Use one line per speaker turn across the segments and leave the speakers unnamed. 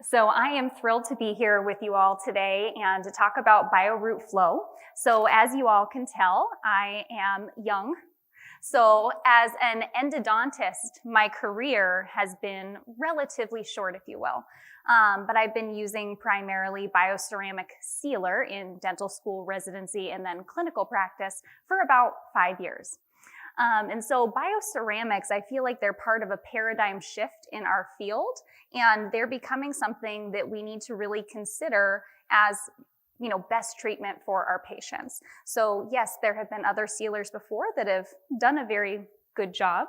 So I am thrilled to be here with you all today and to talk about BioRoot Flow. So as you all can tell, I am young. So as an endodontist, my career has been relatively short, if you will. But I've been using primarily bioceramic sealer in dental school residency and then clinical practice for about 5 years. And so bioceramics, I feel like they're part of a paradigm shift in our field, and they're becoming something that we need to really consider as, best treatment for our patients. So yes, there have been other sealers before that have done a very good job.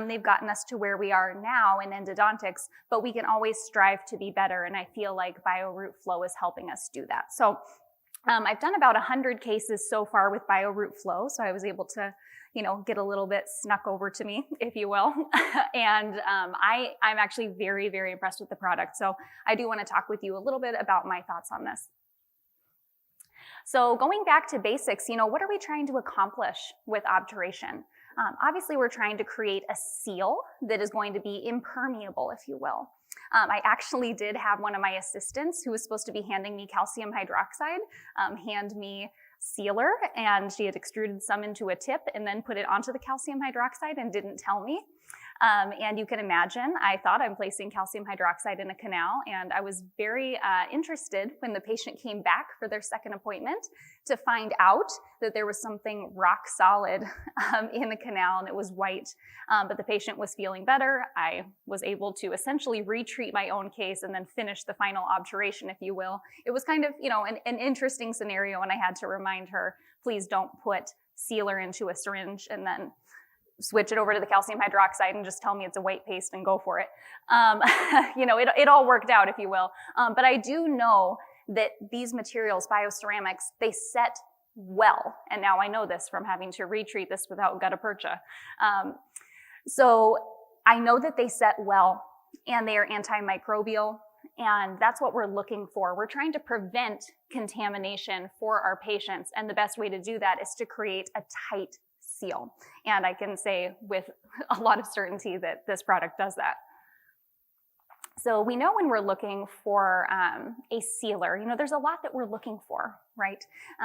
They've gotten us to where we are now in endodontics, but we can always strive to be better, and I feel like BioRoot Flow is helping us do that. So I've done about 100 cases so far with BioRoot Flow, so I was able to get a little bit snuck over to me, if you will. And I'm actually very, very impressed with the product. So I do want to talk with you a little bit about my thoughts on this. So going back to basics, what are we trying to accomplish with obturation? Obviously, we're trying to create a seal that is going to be impermeable, if you will. I actually did have one of my assistants who was supposed to be handing me calcium hydroxide, hand me sealer, and she had extruded some into a tip and then put it onto the calcium hydroxide and didn't tell me. And you can imagine, I thought I'm placing calcium hydroxide in a canal, and I was very interested when the patient came back for their second appointment to find out that there was something rock solid in the canal, and it was white, but the patient was feeling better. I was able to essentially retreat my own case and then finish the final obturation, if you will. It was kind of, an interesting scenario, and I had to remind her, please don't put sealer into a syringe and then switch it over to the calcium hydroxide and just tell me it's a white paste and go for it. It all worked out, if you will. But I do know that these materials, bioceramics, they set well. And now I know this from having to retreat this without gutta percha. So I know that they set well, and they are antimicrobial. And that's what we're looking for. We're trying to prevent contamination for our patients. And the best way to do that is to create a tight seal. And I can say with a lot of certainty that this product does that. So we know when we're looking for a sealer, there's a lot that we're looking for, right?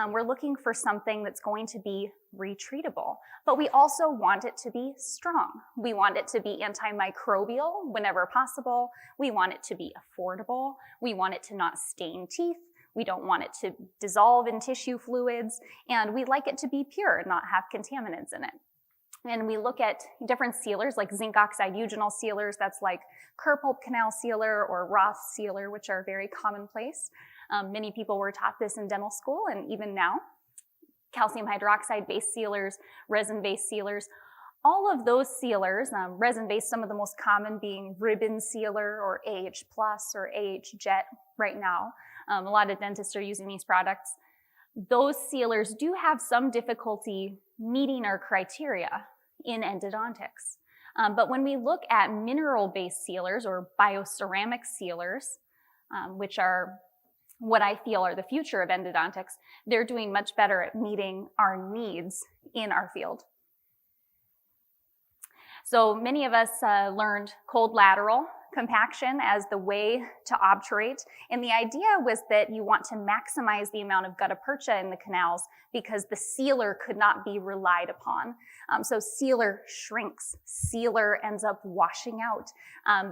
We're looking for something that's going to be retreatable, but we also want it to be strong. We want it to be antimicrobial whenever possible. We want it to be affordable. We want it to not stain teeth. We don't want it to dissolve in tissue fluids, and we like it to be pure and not have contaminants in it. And we look at different sealers like zinc oxide eugenol sealers, that's like Kerr pulp canal sealer or Roth sealer, which are very commonplace. Many people were taught this in dental school, and even now. Calcium hydroxide-based sealers, resin-based sealers. All of those sealers, resin-based, some of the most common being ribbon sealer or AH Plus or AH Jet right now. A lot of dentists are using these products. Those sealers do have some difficulty meeting our criteria in endodontics. But when we look at mineral-based sealers or bioceramic sealers, which are what I feel are the future of endodontics, they're doing much better at meeting our needs in our field. So many of us learned cold lateral compaction as the way to obturate. And the idea was that you want to maximize the amount of gutta percha in the canals because the sealer could not be relied upon. So sealer shrinks. Sealer ends up washing out.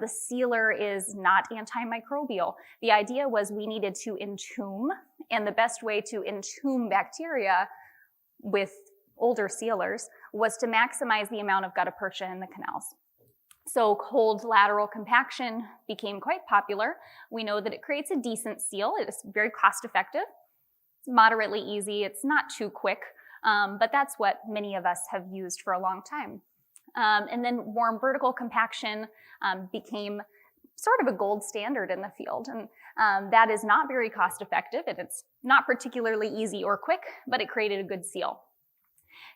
The sealer is not antimicrobial. The idea was we needed to entomb, and the best way to entomb bacteria with older sealers was to maximize the amount of gutta percha in the canals. So cold lateral compaction became quite popular. We know that it creates a decent seal. It is very cost effective. It's moderately easy. It's not too quick, but that's what many of us have used for a long time. And then warm vertical compaction became sort of a gold standard in the field. And that is not very cost effective, and it's not particularly easy or quick, but it created a good seal.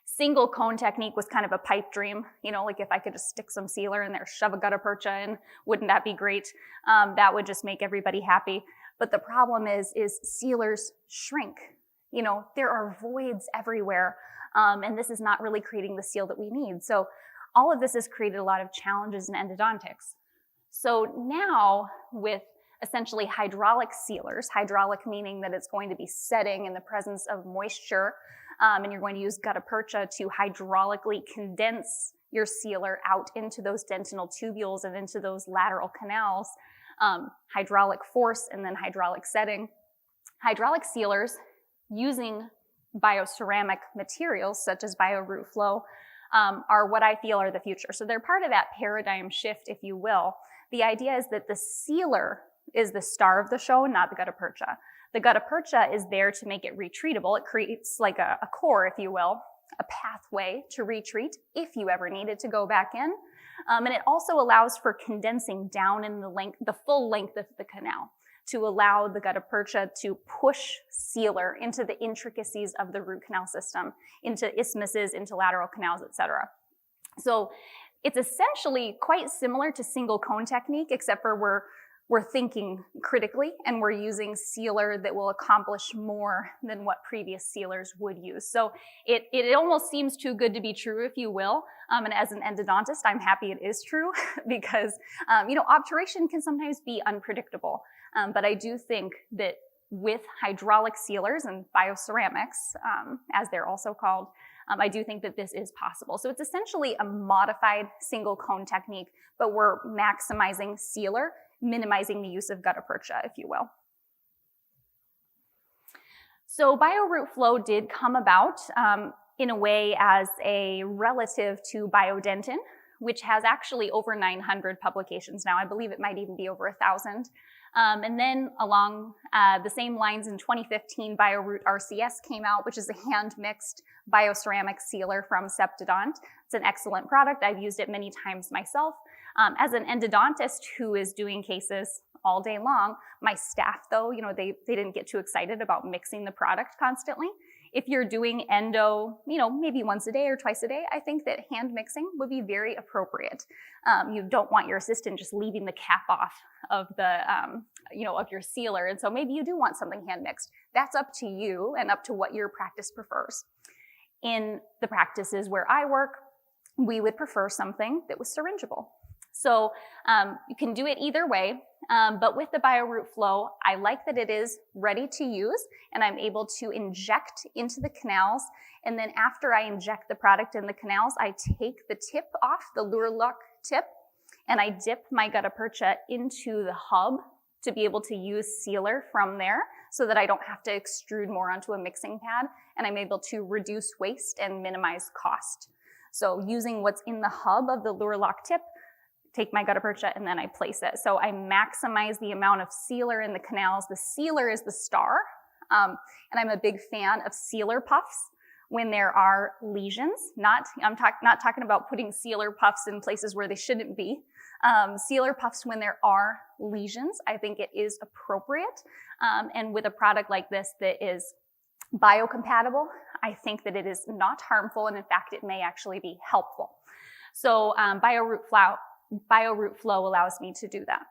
Single cone technique was kind of a pipe dream, like if I could just stick some sealer in there, shove a gutta percha in, wouldn't that be great? That would just make everybody happy. But the problem is sealers shrink. There are voids everywhere, and this is not really creating the seal that we need. So all of this has created a lot of challenges in endodontics. So now with essentially hydraulic sealers. Hydraulic meaning that it's going to be setting in the presence of moisture, and you're going to use gutta percha to hydraulically condense your sealer out into those dentinal tubules and into those lateral canals. Hydraulic force and then hydraulic setting. Hydraulic sealers using bioceramic materials such as BioRoot Flow are what I feel are the future. So they're part of that paradigm shift, if you will. The idea is that the sealer is the star of the show, not the gutta percha. The gutta percha is there to make it retreatable. It creates like a core, if you will, a pathway to retreat if you ever needed to go back in. And it also allows for condensing down in the full length of the canal to allow the gutta percha to push sealer into the intricacies of the root canal system, into isthmuses, into lateral canals, etc. So it's essentially quite similar to single cone technique, except for we're thinking critically and we're using sealer that will accomplish more than what previous sealers would use. So it almost seems too good to be true, if you will. And as an endodontist, I'm happy it is true because, obturation can sometimes be unpredictable. But I do think that with hydraulic sealers and bioceramics, as they're also called, I do think that this is possible. So it's essentially a modified single cone technique, but we're maximizing sealer, minimizing the use of gutta percha, if you will. So BioRoot Flow did come about in a way as a relative to biodentin, which has actually over 900 publications now. I believe it might even be over 1,000. And then along the same lines in 2015, BioRoot RCS came out, which is a hand-mixed bioceramic sealer from Septodont. It's an excellent product. I've used it many times myself. As an endodontist who is doing cases all day long, my staff, though, they didn't get too excited about mixing the product constantly. If you're doing endo, maybe once a day or twice a day, I think that hand mixing would be very appropriate. You don't want your assistant just leaving the cap off of the, of your sealer. And so maybe you do want something hand mixed. That's up to you and up to what your practice prefers. In the practices where I work, we would prefer something that was syringeable. So you can do it either way, but with the BioRoot Flow, I like that it is ready to use and I'm able to inject into the canals. And then after I inject the product in the canals, I take the tip off, the lure lock tip, and I dip my gutta percha into the hub to be able to use sealer from there so that I don't have to extrude more onto a mixing pad, and I'm able to reduce waste and minimize cost. So using what's in the hub of the lure lock tip, take my gutta percha, and then I place it. So I maximize the amount of sealer in the canals. The sealer is the star, and I'm a big fan of sealer puffs when there are lesions. I'm not talking about putting sealer puffs in places where they shouldn't be. Sealer puffs when there are lesions, I think it is appropriate. And with a product like this that is biocompatible, I think that it is not harmful, and in fact, it may actually be helpful. So BioRoot Flow allows me to do that.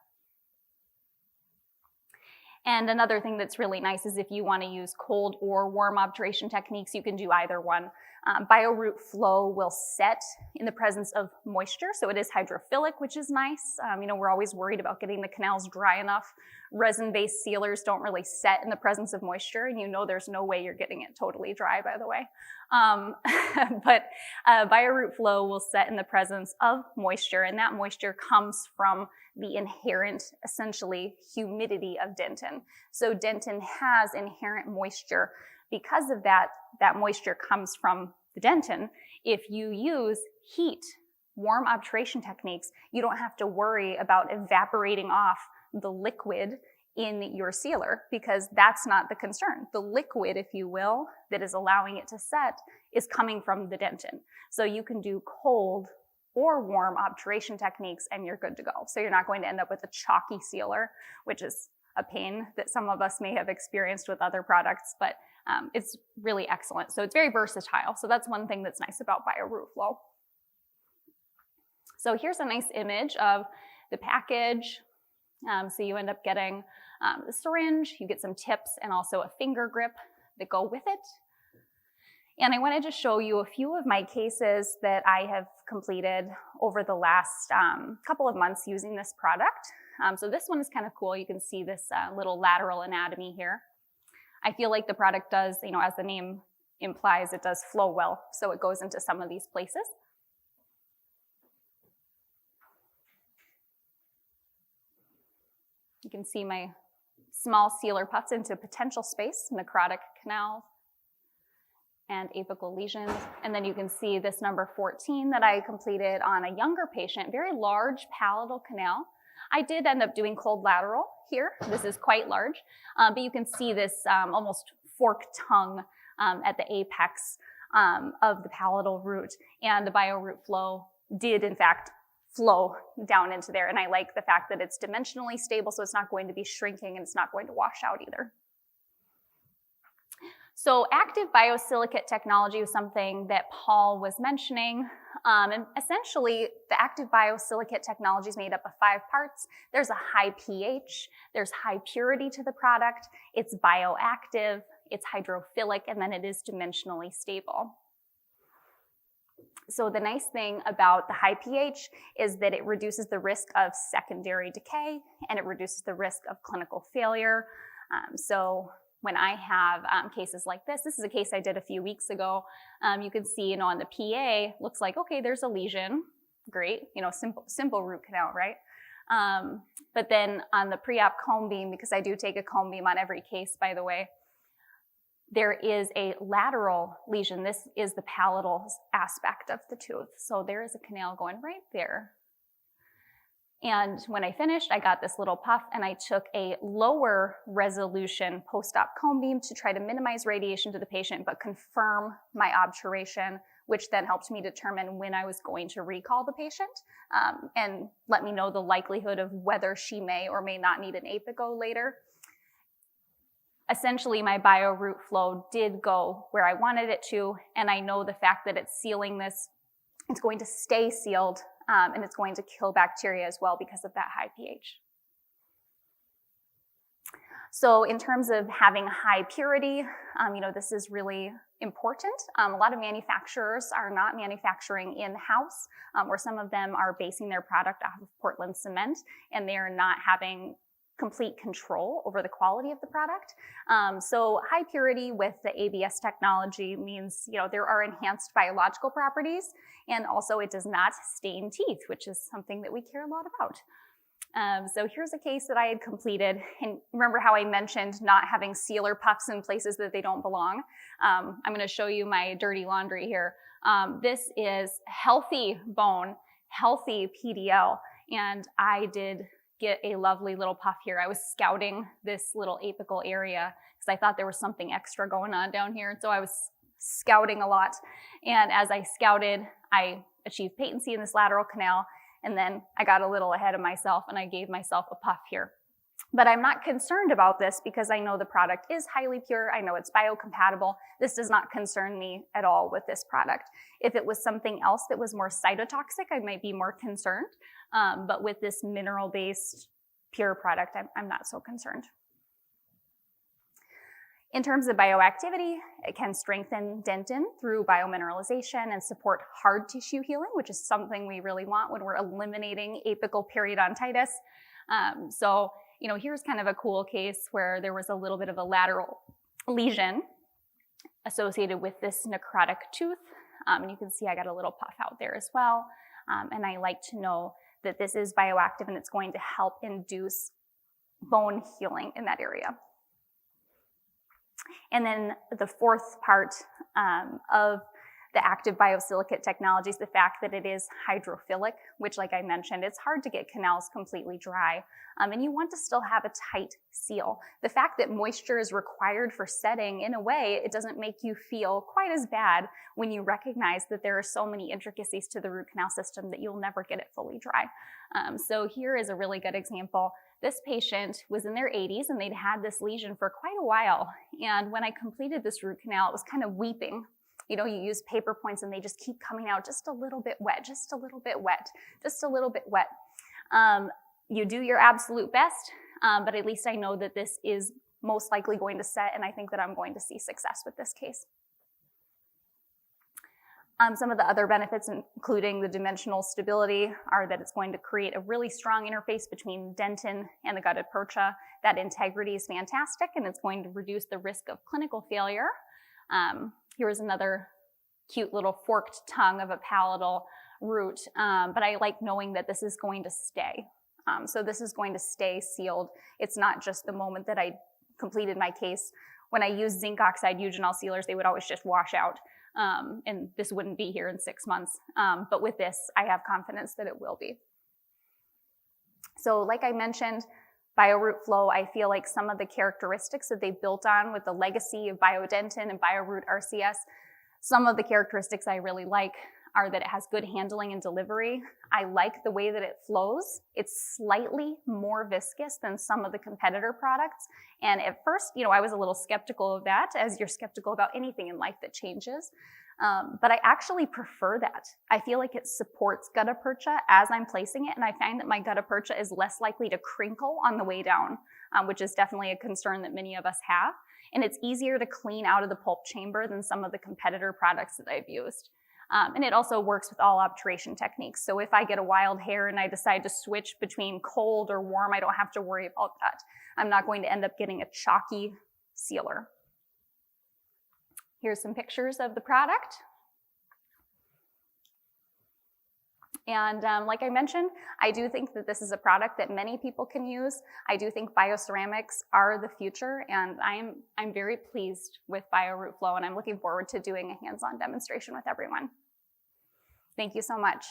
And another thing that's really nice is if you want to use cold or warm obturation techniques, you can do either one. BioRoot Flow will set in the presence of moisture, so it is hydrophilic, which is nice. We're always worried about getting the canals dry enough. Resin-based sealers don't really set in the presence of moisture, and there's no way you're getting it totally dry, by the way. But BioRoot Flow will set in the presence of moisture, and that moisture comes from the inherent, essentially, humidity of dentin. So dentin has inherent moisture. Because of that, that moisture comes from the dentin. If you use heat, warm obturation techniques, you don't have to worry about evaporating off the liquid in your sealer because that's not the concern. The liquid, if you will, that is allowing it to set is coming from the dentin. So you can do cold or warm obturation techniques and you're good to go. So you're not going to end up with a chalky sealer, which is a pain that some of us may have experienced with other products, but it's really excellent. So it's very versatile. So that's one thing that's nice about BioRoot Flow. So here's a nice image of the package. So you end up getting the syringe, you get some tips and also a finger grip that go with it. And I wanted to show you a few of my cases that I have completed over the last couple of months using this product. So this one is kind of cool. You can see this little lateral anatomy here. I feel like the product does, as the name implies, it does flow well. So it goes into some of these places. You can see my small sealer puffs into potential space, necrotic canals, and apical lesions. And then you can see this number 14 that I completed on a younger patient, very large palatal canal. I did end up doing cold lateral here. This is quite large, but you can see this almost forked tongue at the apex of the palatal root. And the BioRoot Flow did, in fact, flow down into there. And I like the fact that it's dimensionally stable, so it's not going to be shrinking and it's not going to wash out either. So active biosilicate technology was something that Paul was mentioning. And essentially, the active biosilicate technology is made up of 5 parts. There's a high pH, there's high purity to the product, it's bioactive, it's hydrophilic, and then it is dimensionally stable. So the nice thing about the high pH is that it reduces the risk of secondary decay and it reduces the risk of clinical failure. So when I have cases like this is a case I did a few weeks ago. You can see, on the PA, looks like, okay, there's a lesion. Great, simple root canal, right? But then on the pre-op cone beam, because I do take a cone beam on every case, by the way, there is a lateral lesion. This is the palatal aspect of the tooth. So there is a canal going right there. And when I finished, I got this little puff and I took a lower resolution post-op cone beam to try to minimize radiation to the patient, but confirm my obturation, which then helped me determine when I was going to recall the patient and let me know the likelihood of whether she may or may not need an apico later. Essentially, my BioRoot Flow did go where I wanted it to, and I know the fact that it's sealing this, it's going to stay sealed, and it's going to kill bacteria as well because of that high pH. So in terms of having high purity, this is really important. A lot of manufacturers are not manufacturing in-house, or some of them are basing their product off of Portland cement, and they are not having complete control over the quality of the product. So high purity with the ABS technology means, there are enhanced biological properties, and also it does not stain teeth, which is something that we care a lot about. So here's a case that I had completed, and remember how I mentioned not having sealer puffs in places that they don't belong? I'm gonna show you my dirty laundry here. This is healthy bone, healthy PDL, and I did get a lovely little puff here. I was scouting this little apical area because I thought there was something extra going on down here. So I was scouting a lot. And as I scouted, I achieved patency in this lateral canal. And then I got a little ahead of myself and I gave myself a puff here. But I'm not concerned about this because I know the product is highly pure. I know it's biocompatible. This does not concern me at all with this product. If it was something else that was more cytotoxic, I might be more concerned. But with this mineral-based pure product, I'm not so concerned. In terms of bioactivity, it can strengthen dentin through biomineralization and support hard tissue healing, which is something we really want when we're eliminating apical periodontitis. Here's kind of a cool case where there was a little bit of a lateral lesion associated with this necrotic tooth. And you can see I got a little puff out there as well. And I like to know that this is bioactive and it's going to help induce bone healing in that area. And then the fourth part of the active biosilicate technology is the fact that it is hydrophilic, which, like I mentioned, it's hard to get canals completely dry. And you want to still have a tight seal. The fact that moisture is required for setting, in a way, it doesn't make you feel quite as bad when you recognize that there are so many intricacies to the root canal system that you'll never get it fully dry. So here is a really good example. This patient was in their 80s and they'd had this lesion for quite a while. And when I completed this root canal, it was kind of weeping. You use paper points and they just keep coming out just a little bit wet, just a little bit wet, just a little bit wet. You do your absolute best, but at least I know that this is most likely going to set, and I think that I'm going to see success with this case. Some of the other benefits, including the dimensional stability, are that it's going to create a really strong interface between dentin and the gutted percha. That integrity is fantastic, and it's going to reduce the risk of clinical failure. Here's another cute little forked tongue of a palatal root, but I like knowing that this is going to stay. So this is going to stay sealed. It's not just the moment that I completed my case. When I used zinc oxide eugenol sealers, they would always just wash out. And this wouldn't be here in 6 months. But with this, I have confidence that it will be. So like I mentioned, BioRoot Flow, I feel like some of the characteristics that they built on with the legacy of Biodentin and BioRoot RCS, some of the characteristics I really like are that it has good handling and delivery. I like the way that it flows. It's slightly more viscous than some of the competitor products. And at first, I was a little skeptical of that, as you're skeptical about anything in life that changes. But I actually prefer that. I feel like it supports gutta percha as I'm placing it, and I find that my gutta percha is less likely to crinkle on the way down, which is definitely a concern that many of us have. And it's easier to clean out of the pulp chamber than some of the competitor products that I've used. And it also works with all obturation techniques. So if I get a wild hair and I decide to switch between cold or warm, I don't have to worry about that. I'm not going to end up getting a chalky sealer. Here's some pictures of the product. And like I mentioned, I do think that this is a product that many people can use. I do think bioceramics are the future, and I'm very pleased with BioRoot Flow, and I'm looking forward to doing a hands-on demonstration with everyone. Thank you so much.